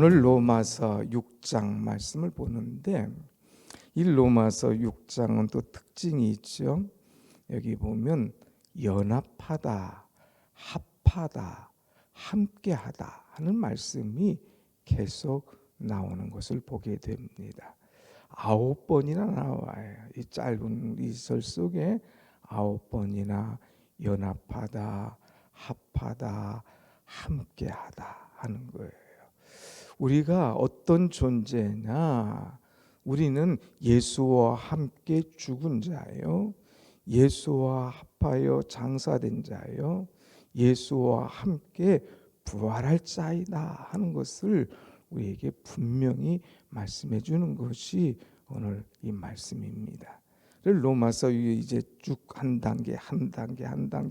오늘 로마서 6장 말씀을 보는데 이 로마서 6장은 또 특징이 있죠. 여기 보면 연합하다, 합하다, 함께하다 하는 말씀이 계속 나오는 것을 보게 됩니다. 9번이나 나와요. 이 짧은 이 절 속에 9번이나 연합하다, 합하다, 함께하다 하는 거예요. 우리가 어떤 존재냐? 우리는 예수와 함께 죽은 자예요. 예수와 합하여 장사된 자예요. 예수와 함께 부활할 자이다 하는 것을 우리에게 분명히 말씀해 주는 것이 오늘 이 말씀입니다. 로마서 이제 쭉 한 단계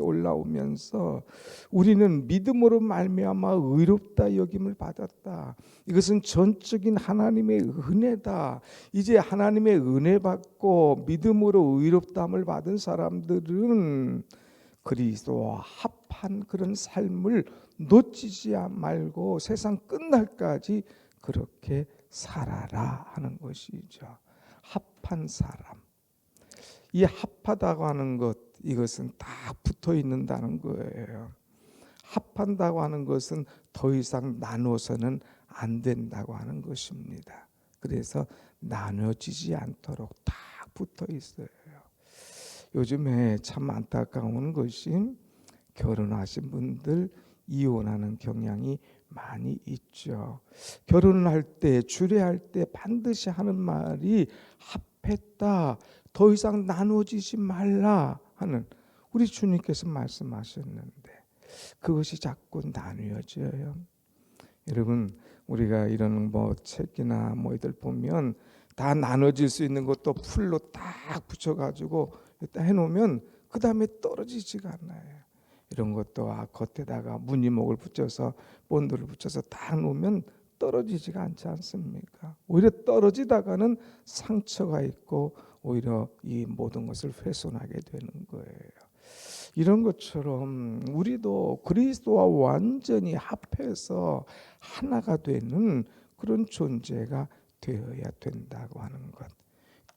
올라오면서 우리는 믿음으로 말미암아 의롭다 여김을 받았다. 이것은 전적인 하나님의 은혜다. 이제 하나님의 은혜 받고 믿음으로 의롭다함을 받은 사람들은 그리스도와 합한 그런 삶을 놓치지 말고 세상 끝날까지 그렇게 살아라 하는 것이죠. 합한 사람. 이 합하다고 하는 것, 이것은 다 붙어 있는다는 거예요. 합한다고 하는 것은 더 이상 나눠서는 안 된다고 하는 것입니다. 그래서 나눠지지 않도록 다 붙어 있어요. 요즘에 참 안타까운 것이 결혼하신 분들 이혼하는 경향이 많이 있죠. 결혼할 때, 주례할 때 반드시 하는 말이 합했다. 더 이상 나눠지지 말라 하는 우리 주님께서 말씀하셨는데 그것이 자꾸 나뉘어져요. 여러분, 우리가 이런 책이나 이들 보면 다 나눠질 수 있는 것도 풀로 딱 붙여가지고 일단 해놓으면 그 다음에 떨어지지가 않아요. 이런 것도 겉에다가 무늬목을 붙여서 본드를 붙여서 딱 놓으면 떨어지지가 않지 않습니까? 오히려 떨어지다가는 상처가 있고 오히려 이 모든 것을 훼손하게 되는 거예요. 이런 것처럼 우리도 그리스도와 완전히 합해서 하나가 되는 그런 존재가 되어야 된다고 하는 것.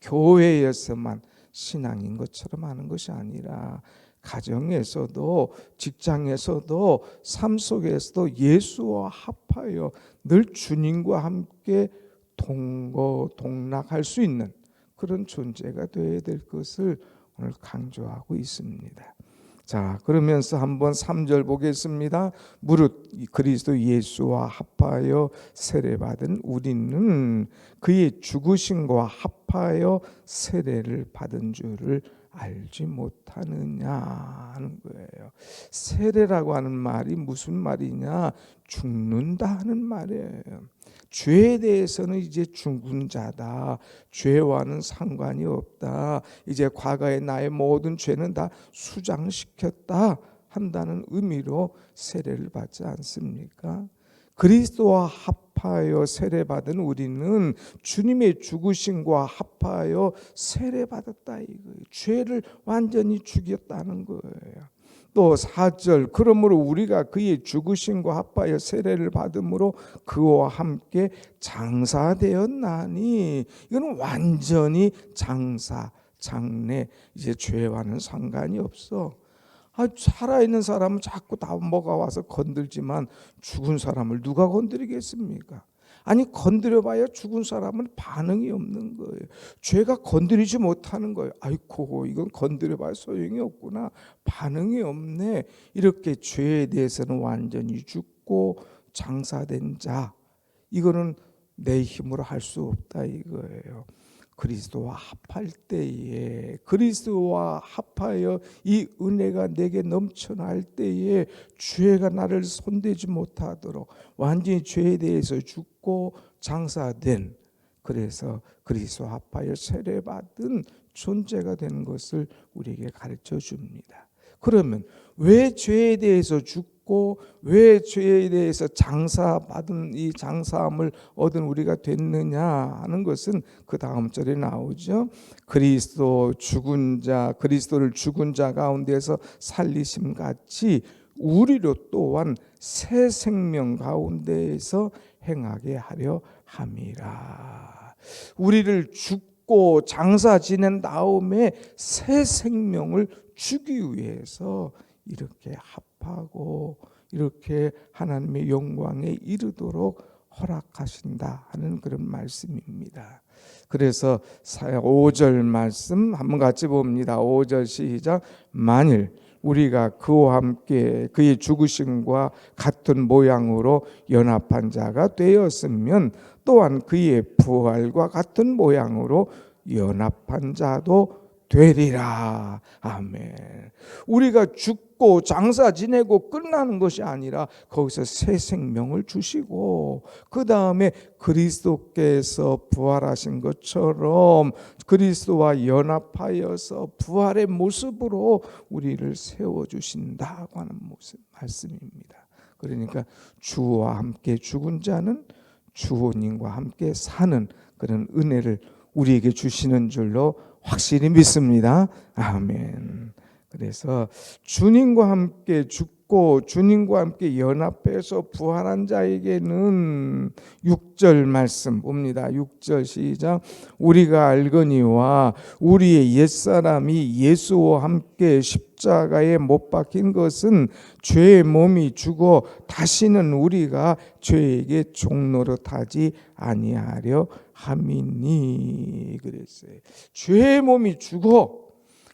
교회에서만 신앙인 것처럼 하는 것이 아니라 가정에서도 직장에서도 삶 속에서도 예수와 합하여 늘 주님과 함께 동거동락할 수 있는 그런 존재가 되어야 될 것을 오늘 강조하고 있습니다. 자, 그러면서 한번 3절 보겠습니다. 무릇 그리스도 예수와 합하여 세례받은 우리는 그의 죽으심과 합하여 세례를 받은 줄을 알지 못하느냐 하는 거예요. 세례라고 하는 말이 무슨 말이냐? 죽는다 하는 말이에요. 죄에 대해서는 이제 죽은 자다. 죄와는 상관이 없다. 이제 과거의 나의 모든 죄는 다 수장시켰다 한다는 의미로 세례를 받지 않습니까? 그리스도와 합하여 세례받은 우리는 주님의 죽으심과 합하여 세례받았다 이거예요. 죄를 완전히 죽였다는 거예요. 또 4절 그러므로 우리가 그의 죽으심과 합하여 세례를 받음으로 그와 함께 장사되었나니 이거는 완전히 장래 이제 죄와는 상관이 없어. 살아있는 사람은 자꾸 다 뭐가 와서 건들지만 죽은 사람을 누가 건드리겠습니까? 아니 건드려봐야 죽은 사람은 반응이 없는 거예요. 죄가 건드리지 못하는 거예요. 아이고 이건 건드려봐야 소용이 없구나. 반응이 없네. 이렇게 죄에 대해서는 완전히 죽고 장사된 자. 이거는 내 힘으로 할 수 없다 이거예요. 그리스도와 합할 때에 그리스도와 합하여 이 은혜가 내게 넘쳐날 때에 죄가 나를 손대지 못하도록 완전히 죄에 대해서 죽고 장사된 그래서 그리스도와 합하여 세례받은 존재가 되는 것을 우리에게 가르쳐 줍니다. 그러면 왜 죄에 대해서 죽고 왜 죄에 대해서 장사받은 이 장사함을 얻은 우리가 됐느냐 하는 것은 그 다음 절에 나오죠. 그리스도를 죽은 자 가운데서 살리심 같이 우리로 또한 새 생명 가운데에서 행하게 하려 함이라. 우리를 죽고 장사 지낸 다음에 새 생명을 주기 위해서 이렇게 합하고 이렇게 하나님의 영광에 이르도록 허락하신다 하는 그런 말씀입니다. 그래서 5절 말씀 한번 같이 봅니다. 5절 시작. 만일 우리가 그와 함께 그의 죽으심과 같은 모양으로 연합한 자가 되었으면 또한 그의 부활과 같은 모양으로 연합한 자도 되리라. 아멘. 우리가 죽고 장사 지내고 끝나는 것이 아니라 거기서 새 생명을 주시고 그 다음에 그리스도께서 부활하신 것처럼 그리스도와 연합하여서 부활의 모습으로 우리를 세워주신다고 하는 말씀입니다. 그러니까 주와 함께 죽은 자는 주님과 함께 사는 그런 은혜를 우리에게 주시는 줄로 확실히 믿습니다. 아멘. 그래서 주님과 함께 죽고 주님과 함께 연합해서 부활한 자에게는 6절 말씀 봅니다. 6절 시작. 우리가 알거니와 우리의 옛사람이 예수와 함께 십자가에 못 박힌 것은 죄의 몸이 죽어 다시는 우리가 죄에게 종노릇하지 아니하려 함이니 그랬어요. 죄의 몸이 죽어.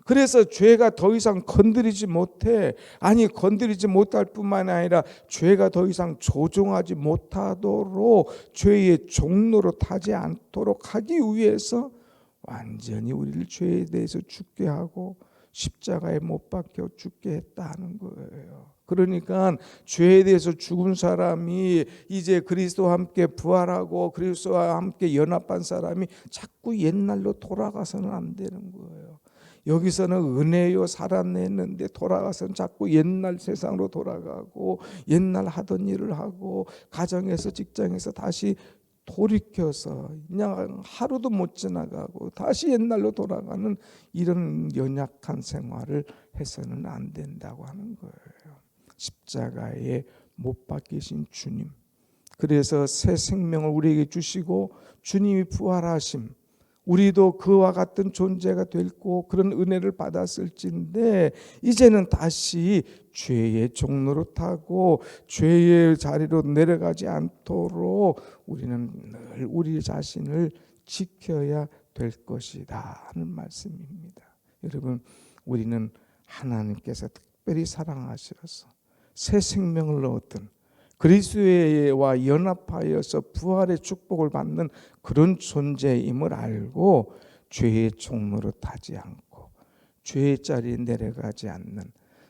그래서 죄가 더 이상 건드리지 못해. 아니 건드리지 못할 뿐만 아니라 죄가 더 이상 조종하지 못하도록 죄의 종노릇하지 않도록 하기 위해서 완전히 우리를 죄에 대해서 죽게 하고 십자가에 못 박혀 죽게 했다는 거예요. 그러니까 죄에 대해서 죽은 사람이 이제 그리스도와 함께 부활하고 그리스도와 함께 연합한 사람이 자꾸 옛날로 돌아가서는 안 되는 거예요. 여기서는 은혜요 살아냈는데 돌아가서는 자꾸 옛날 세상으로 돌아가고 옛날 하던 일을 하고 가정에서 직장에서 다시 돌이켜서 그냥 하루도 못 지나가고 다시 옛날로 돌아가는 이런 연약한 생활을 해서는 안 된다고 하는 거예요. 십자가에 못 박히신 주님, 그래서 새 생명을 우리에게 주시고 주님이 부활하심, 우리도 그와 같은 존재가 됐고 그런 은혜를 받았을진데 이제는 다시 죄의 종노릇하고 죄의 자리로 내려가지 않도록 우리는 늘 우리 자신을 지켜야 될 것이다 하는 말씀입니다. 여러분, 우리는 하나님께서 특별히 사랑하셔서 새 생명을 얻은 그리스도와 연합하여서 부활의 축복을 받는 그런 존재임을 알고 죄의 종노릇하지 않고 죄의 자리에 내려가지 않는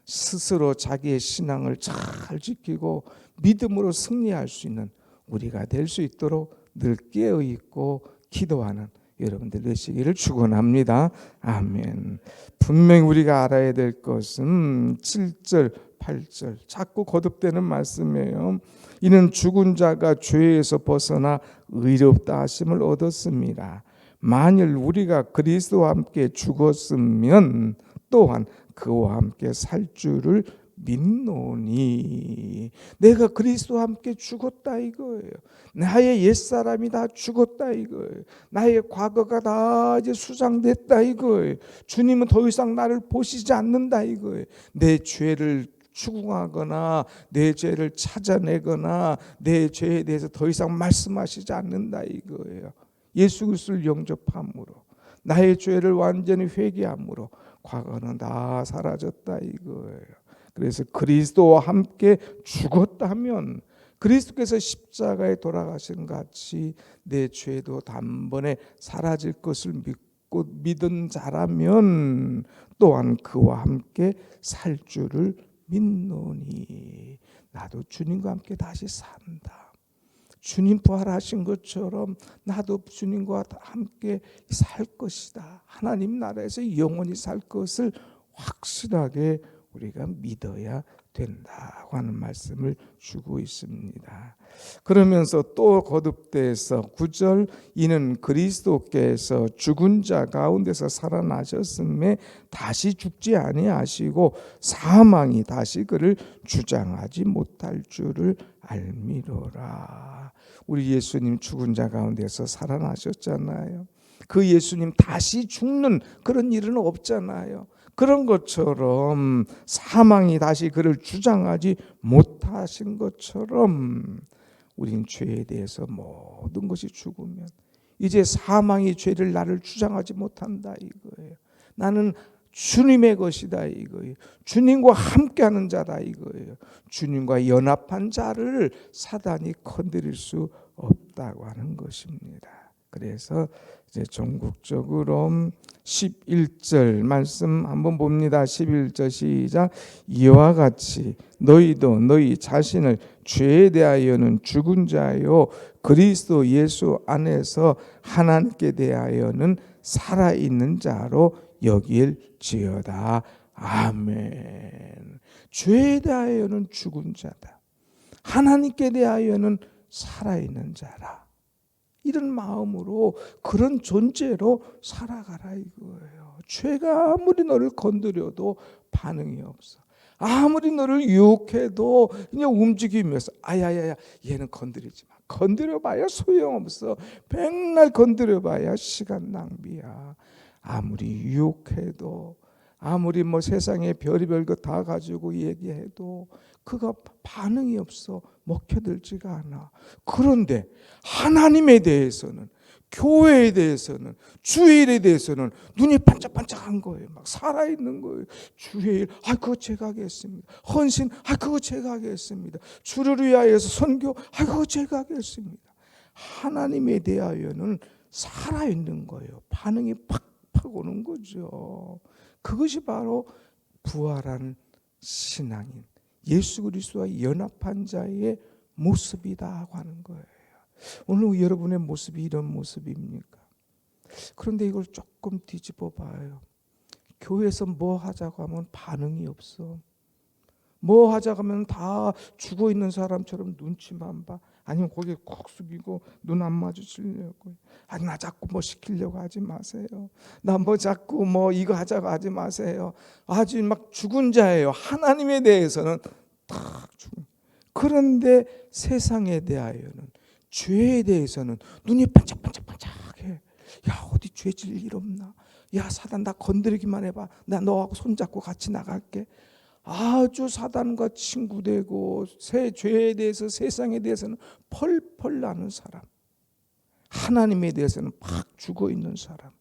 스스로 자기의 신앙을 잘 지키고 믿음으로 승리할 수 있는 우리가 될 수 있도록 늘 깨어있고 기도하는 여러분들 되시기를 축원합니다. 아멘. 분명히 우리가 알아야 될 것은 7절 8절 자꾸 거듭되는 말씀이에요. 이는 죽은 자가 죄에서 벗어나 의롭다 하심을 얻었습니다. 만일 우리가 그리스도와 함께 죽었으면 또한 그와 함께 살 줄을 믿노니. 내가 그리스도와 함께 죽었다 이거예요. 나의 옛사람이 다 죽었다 이거예요. 나의 과거가 다 이제 수상됐다 이거예요. 주님은 더 이상 나를 보시지 않는다 이거예요. 내 죄를 추궁하거나 내 죄를 찾아내거나 내 죄에 대해서 더 이상 말씀하시지 않는다 이거예요. 예수 그리스도를 영접함으로 나의 죄를 완전히 회개함으로 과거는 다 사라졌다 이거예요. 그래서 그리스도와 함께 죽었다면 그리스도께서 십자가에 돌아가신 같이 내 죄도 단번에 사라질 것을 믿고 믿은 자라면 또한 그와 함께 살 줄을 믿노니. 나도 주님과 함께 다시 산다. 주님 부활하신 것처럼 나도 주님과 함께 살 것이다. 하나님 나라에서 영원히 살 것을 확실하게 우리가 믿어야 된다고 하는 말씀을 주고 있습니다. 그러면서 또 거듭돼서 9절 이는 그리스도께서 죽은 자 가운데서 살아나셨음에 다시 죽지 아니하시고 사망이 다시 그를 주장하지 못할 줄을 알미로라. 우리 예수님 죽은 자 가운데서 살아나셨잖아요. 그 예수님 다시 죽는 그런 일은 없잖아요. 그런 것처럼 사망이 다시 그를 주장하지 못하신 것처럼 우린 죄에 대해서 모든 것이 죽으면 이제 사망이 죄를 나를 주장하지 못한다 이거예요. 나는 주님의 것이다 이거예요. 주님과 함께하는 자다 이거예요. 주님과 연합한 자를 사단이 건드릴 수 없다고 하는 것입니다. 그래서 이제 전국적으로 11절 말씀 한번 봅니다. 11절 시작. 이와 같이 너희도 너희 자신을 죄에 대하여는 죽은 자요 그리스도 예수 안에서 하나님께 대하여는 살아있는 자로 여길지어다. 아멘. 죄에 대하여는 죽은 자다. 하나님께 대하여는 살아있는 자라. 이런 마음으로 그런 존재로 살아가라 이거예요. 죄가 아무리 너를 건드려도 반응이 없어. 아무리 너를 유혹해도 그냥 움직이면서 아야야야 얘는 건드리지 마. 건드려봐야 소용없어. 백날 건드려봐야 시간 낭비야. 아무리 유혹해도 아무리 세상에 별의별 거 다 가지고 얘기해도 그가 반응이 없어. 먹혀들지가 않아. 그런데 하나님에 대해서는 교회에 대해서는 주일에 대해서는 눈이 반짝반짝한 거예요. 막 살아있는 거예요. 주일 그거 제가 하겠습니다. 헌신 그거 제가 하겠습니다. 주를 위하여서 선교 그거 제가 하겠습니다. 하나님에 대하여는 살아있는 거예요. 반응이 팍팍 오는 거죠. 그것이 바로 부활한 신앙인 예수 그리스도와 연합한 자의 모습이다 하는 거예요. 오늘 여러분의 모습이 이런 모습입니까? 그런데 이걸 조금 뒤집어 봐요. 교회에서 뭐 하자고 하면 반응이 없어. 뭐 하자고 하면 다 죽어 있는 사람처럼 눈치만 봐. 아니면 고개 콕 숙이고 눈 안 마주치려고. 나 자꾸 시키려고 하지 마세요. 나 자꾸 이거 하자고 하지 마세요. 아주 막 죽은 자예요. 하나님에 대해서는 딱 죽은. 그런데 세상에 대하여는 죄에 대해서는 눈이 반짝반짝반짝해. 야 어디 죄질 일 없나? 야 사단 나 건드리기만 해봐. 나 너하고 손잡고 같이 나갈게. 아주 사단과 친구되고 새 죄에 대해서 세상에 대해서는 펄펄 나는 사람, 하나님에 대해서는 팍 죽어 있는 사람,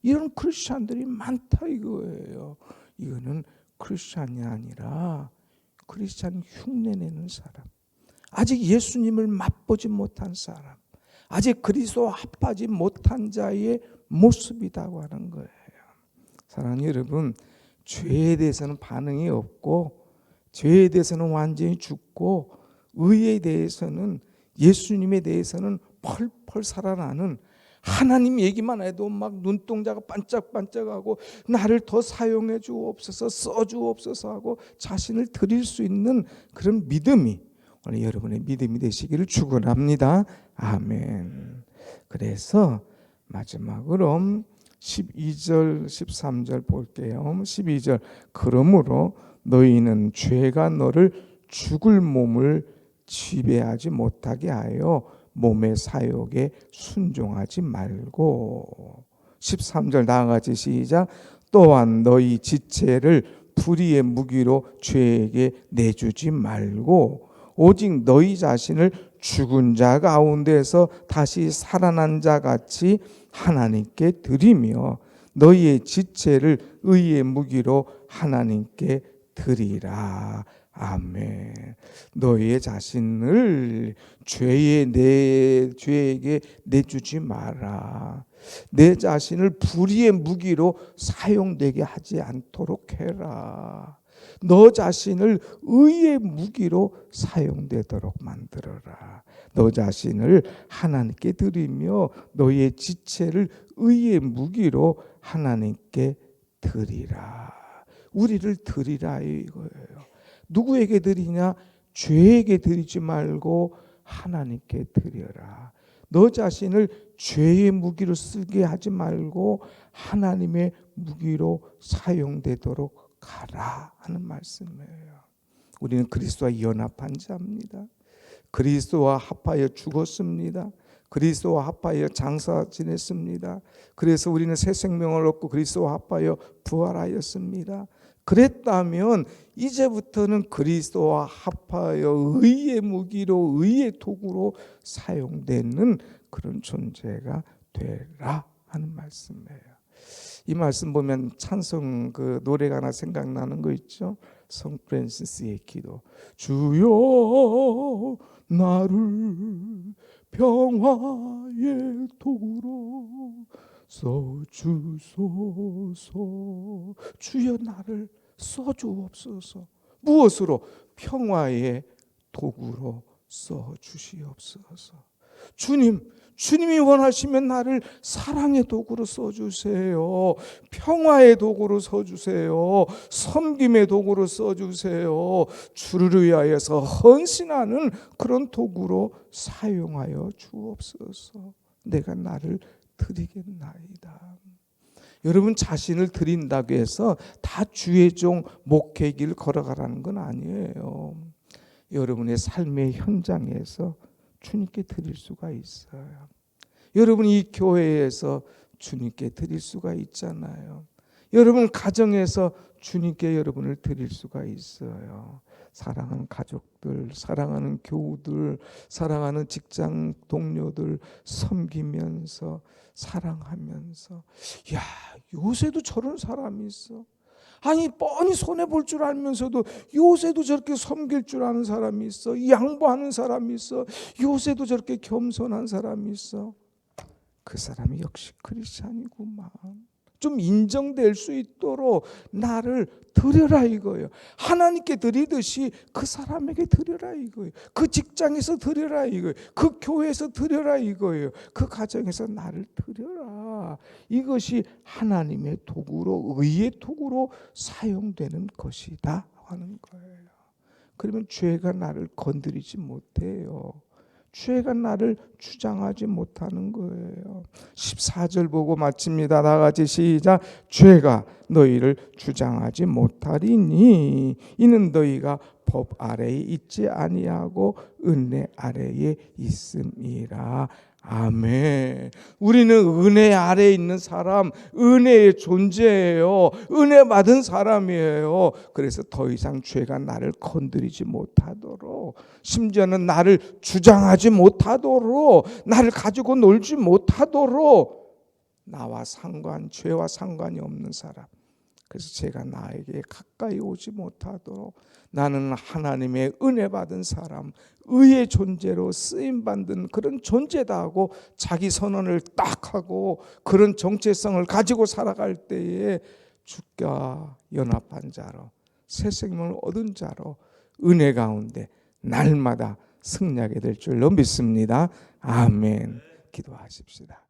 이런 크리스찬들이 많다 이거예요. 이거는 크리스찬이 아니라 크리스찬 흉내내는 사람, 아직 예수님을 맛보지 못한 사람, 아직 그리스도와 합하지 못한 자의 모습이라고 하는 거예요. 사랑하는 여러분, 죄에 대해서는 반응이 없고 죄에 대해서는 완전히 죽고 의에 대해서는 예수님에 대해서는 펄펄 살아나는 하나님 얘기만 해도 막 눈동자가 반짝반짝하고 나를 더 사용해 주옵소서 써 주옵소서 하고 자신을 드릴 수 있는 그런 믿음이 오늘 여러분의 믿음이 되시기를 축원합니다. 아멘. 그래서 마지막으로 12절 13절 볼게요. 12절 그러므로 너희는 죄가 너를 죽을 몸을 지배하지 못하게 하여 몸의 사욕에 순종하지 말고 13절 나아가지 시작 또한 너희 지체를 불의의 무기로 죄에게 내주지 말고 오직 너희 자신을 죽은 자 가운데서 다시 살아난 자 같이 하나님께 드리며 너희의 지체를 의의 무기로 하나님께 드리라. 아멘. 너희의 자신을 죄에게 내주지 마라. 내 자신을 불의의 무기로 사용되게 하지 않도록 해라. 너 자신을 의의 무기로 사용되도록 만들어라. 너 자신을 하나님께 드리며 너의 지체를 의의 무기로 하나님께 드리라. 우리를 드리라 이거예요. 누구에게 드리냐? 죄에게 드리지 말고 하나님께 드려라. 너 자신을 죄의 무기로 쓰게 하지 말고 하나님의 무기로 사용되도록 가라 하는 말씀이에요. 우리는 그리스도와 연합한 자입니다. 그리스도와 합하여 죽었습니다. 그리스도와 합하여 장사 지냈습니다. 그래서 우리는 새 생명을 얻고 그리스도와 합하여 부활하였습니다. 그랬다면 이제부터는 그리스도와 합하여 의의 무기로 의의 도구로 사용되는 그런 존재가 되라 하는 말씀이에요. 이 말씀 보면 찬송 그 노래가 하나 생각나는 거 있죠. 성 프란시스의 기도. 주여 나를 평화의 도구로 써주소서. 주여 나를 써주옵소서. 무엇으로? 평화의 도구로 써주시옵소서. 주님이 원하시면 나를 사랑의 도구로 써주세요. 평화의 도구로 써주세요. 섬김의 도구로 써주세요. 주를 위하여서 헌신하는 그런 도구로 사용하여 주옵소서. 내가 나를 드리겠나이다. 여러분 자신을 드린다고 해서 다 주의 종 목회의 길 걸어가라는 건 아니에요. 여러분의 삶의 현장에서 주님께 드릴 수가 있어요. 여러분 이 교회에서 주님께 드릴 수가 있잖아요. 여러분 가정에서 주님께 여러분을 드릴 수가 있어요. 사랑하는 가족들, 사랑하는 교우들, 사랑하는 직장 동료들 섬기면서 사랑하면서, 야 요새도 저런 사람이 있어. 아니 뻔히 손해볼 줄 알면서도 요새도 저렇게 섬길 줄 아는 사람이 있어. 양보하는 사람이 있어. 요새도 저렇게 겸손한 사람이 있어. 그 사람이 역시 크리스찬이구만. 좀 인정될 수 있도록 나를 드려라 이거예요. 하나님께 드리듯이 그 사람에게 드려라 이거예요. 그 직장에서 드려라 이거예요. 그 교회에서 드려라 이거예요. 그 가정에서 나를 드려라. 이것이 하나님의 도구로, 의의 도구로 사용되는 것이다 하는 거예요. 그러면 죄가 나를 건드리지 못해요. 죄가 나를 주장하지 못하는 거예요. 14절 보고 마칩니다. 다 같이 시작. 죄가 너희를 주장하지 못하리니 이는 너희가 법 아래에 있지 아니하고 은혜 아래에 있음이라. 아멘. 우리는 은혜 아래에 있는 사람, 은혜의 존재예요. 은혜 받은 사람이에요. 그래서 더 이상 죄가 나를 건드리지 못하도록, 심지어는 나를 주장하지 못하도록, 나를 가지고 놀지 못하도록 나와 죄와 상관이 없는 사람, 그래서 제가 나에게 가까이 오지 못하도록 나는 하나님의 은혜 받은 사람, 의의 존재로 쓰임받는 그런 존재다 하고 자기 선언을 딱 하고 그런 정체성을 가지고 살아갈 때에 주께 연합한 자로, 새 생명을 얻은 자로 은혜 가운데 날마다 승리하게 될 줄로 믿습니다. 아멘. 기도하십시다.